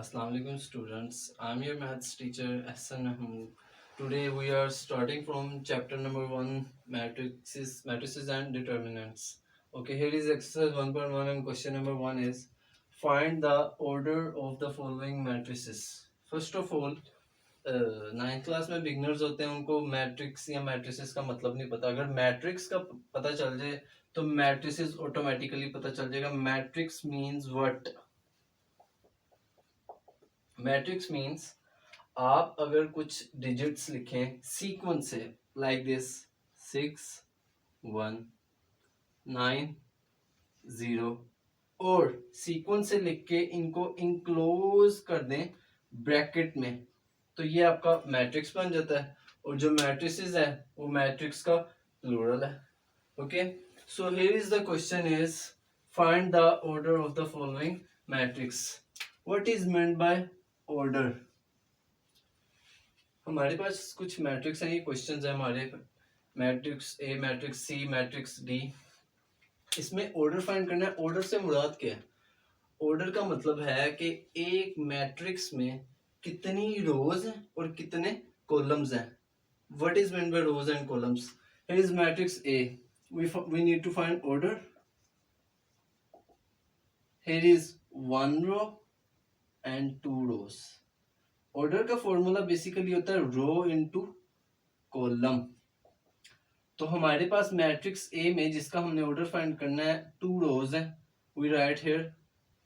Assalamu alaikum students. I'm your maths teacher Ahsan Mahmood. Today we are starting from chapter number 1 matrices and determinants. Okay, here is exercise 1.1 and question number 1 is find the order of the following matrices. First of all, ninth class में beginners होते हैं उनको matrix या matrices का मतलब नहीं पता. अगर मैट्रिक्स का पता चल जाए तो मैट्रिसेस ऑटोमेटिकली पता चल जाएगा. Matrix means what? Matrix means आप अगर कुछ डिजिट्स लिखें सीक्वेंस से लाइक दिस 6 1 9 0 और सीक्वेंस से लिख के इनको इनक्लोज कर दें ब्रैकेट में तो ये आपका मैट्रिक्स बन जाता है. और जो मैट्रिसेस है वो मैट्रिक्स का प्लूरल है. Okay, so here is the question is find the order of the following matrix. What is meant by order? हमारे पास कुछ मैट्रिक्स हैं, ये क्वेश्चंस है हमारे. Matrix A, matrix C, matrix D. इसमें ऑर्डर फाइंड करना है. ऑर्डर से मुराद क्या है? ऑर्डर का मतलब है कि एक मैट्रिक्स में कितनी रोज हैं और कितने कॉलम्स हैं. What is meant by rows and columns? Here is matrix A. we need to find order. Here is one row and two rows. Order का फॉर्मूला बेसिकली होता है रो इनटू कॉलम. तो हमारे पास मैट्रिक्स ए में जिसका हमने order find करना है 2 रोज है. We write here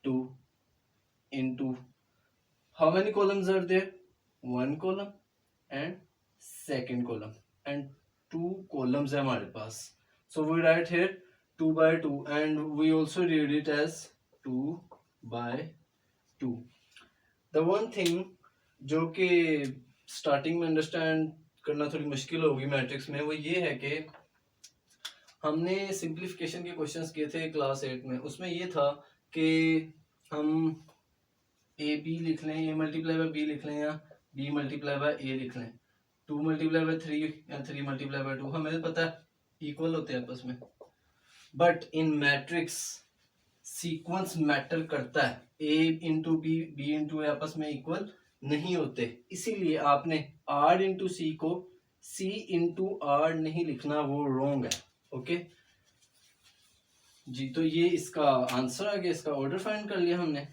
2 into how many columns are there? 1 column and second column and 2 columns है हमारे पास. So we write here 2 by 2 and we also read it as 2 by 2. The one thing जो कि starting में understand करना थोड़ी मुश्किल होगी मैट्रिक्स में वो ये है कि हमने सिंप्लीफिकेशन के क्वेश्चंस किए थे क्लास 8 में. उसमें ये था कि हम ए बी लिख लें, ए मल्टीप्लाई बाय बी लिख लें या बी मल्टीप्लाई बाय ए लिख लें. 2 मल्टीप्लाई बाय 3 या 3 मल्टीप्लाई बाय 2 हमें पता है इक्वल होते हैं आपस में. But in matrix sequence matter करता है. ए इंटू बी, बी इंटू ए आपस में इक्वल नहीं होते. इसीलिए आपने आर इंटू सी को सी इंटू आर नहीं लिखना, वो रॉन्ग है. ओके जी, तो ये इसका आंसर आ गया. इसका ऑर्डर फाइंड कर लिया हमने.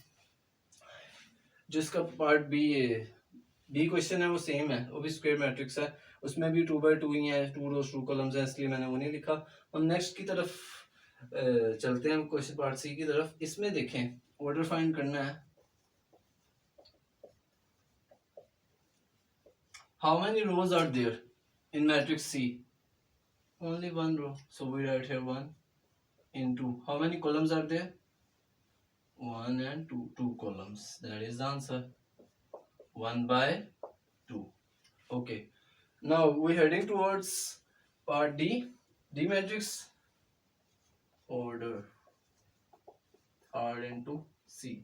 जो इसका पार्ट बी क्वेश्चन है वो सेम है, वो भी स्क्वायर मैट्रिक्स है. उसमें भी 2 by 2 ही है, 2 रोज 2 कॉलम्स है, इसलिए मैंने वो नहीं लिखा. हम नेक्स्ट की तरफ चलते हैं, क्वेश्चन पार्ट सी की तरफ. इसमें देखें ऑर्डर फाइंड करना है. How many rows are there in matrix C? Only one row. So we write here 1 into how many columns are there? 1 and 2. 2 columns. That is the answer. 1 by 2. Okay. Now we're heading towards part D. D matrix order R into C.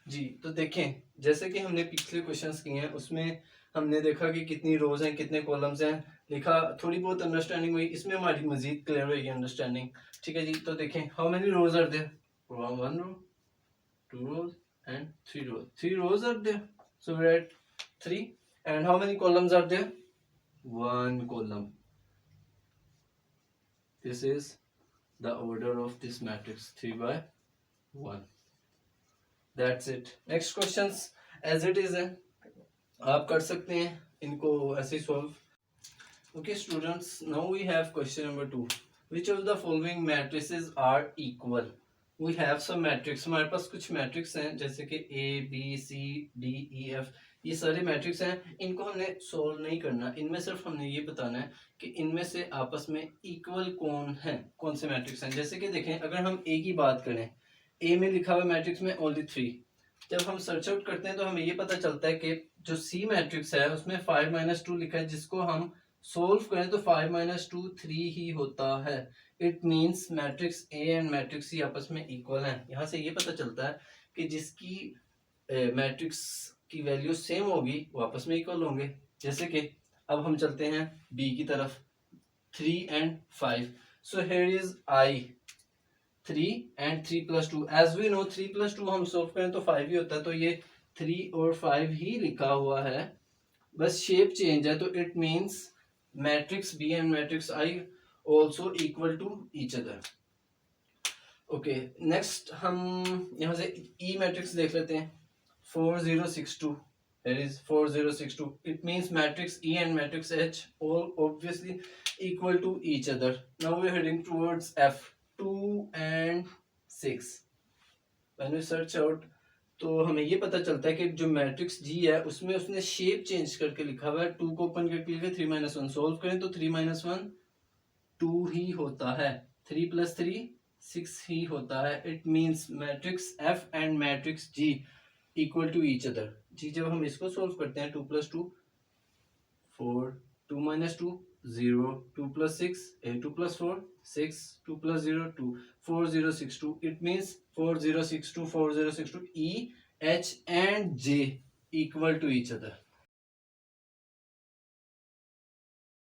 जी, तो देखें जैसे कि हमने पिछले questions किए हैं उसमें हमने देखा कि कितनी रोज हैं, कितने कॉलम्स हैं, लिखा. थोड़ी बहुत अंडरस्टैंडिंग हुई. इसमें हमारी मजीद क्लियर होगी अंडरस्टैंडिंग. ठीक है जी, तो देखें how many rows are there? 1 row, 2 rows and 3 rows. 3 rows are there. So we write 3. And how many columns are there? 1 column. This is the order of this matrix, 3 by 1. That's it. Next questions as it is है, आप कर सकते हैं इनको ऐसे solve. Okay students, now we have question number 2. Which of the following matrices are equal? We have some matrix. हमारे पास कुछ मैट्रिक्स हैं जैसे कि A, B, C, D, E, F. ये सारे मैट्रिक्स हैं. इनको हमने सोल्व नहीं करना. इनमें सिर्फ हमने ये बताना है कि इनमें से आपस में इक्वल कौन है, कौन से मैट्रिक्स हैं. जैसे कि देखें अगर हम A की बात करें, A में लिखा हुआ मैट्रिक्स में ओनली 3. जब हम सर्च आउट करते हैं तो हमें ये पता चलता है कि जो सी मैट्रिक्स है उसमें 5 - 2 लिखा है, जिसको हम सोल्व करें तो 5 - 2 3 ही होता है. It means matrix A and matrix C आपस में इक्वल हैं. यहाँ से ये पता चलता है कि जिसकी मैट्रिक्स की वैल्यू सेम होगी वो आपस में इक्वल होंगे. जैसे कि अब हम चलते हैं बी की तरफ, 3 and 5. So here is I 3 and 3 + 2. As we know 3 + 2 हम सोल्व करें तो 5 ही होता है. तो ये 3 और 5 ही लिखा हुआ है, बस शेप चेंज है, तो it means matrix B and matrix I also equal to each other. Okay, next हम यहाँ से ई मैट्रिक्स देख लेते हैं। 4062, that is 4062, it means matrix E and matrix H all obviously equal to each other. Now we are heading towards F, 2 and 6. When we search out, तो हमें ये पता चलता है कि जो मैट्रिक्स जी है उसमें उसने शेप चेंज करके लिखा हुआ है। 2 को ओपन करके लिखे 3 - 1 सोल्व करें तो 3 - 1 2 ही होता है, 3 + 3 6 ही होता है। It means matrix F and matrix G equal to each other. जी जब हम इसको सोल्व करते हैं 2 + 2 4, 2 - 2 0, 2 + 6 2 + 4 6, 2 + 0 2, 4062, it means 4062 4062 E, H and J equal to each other.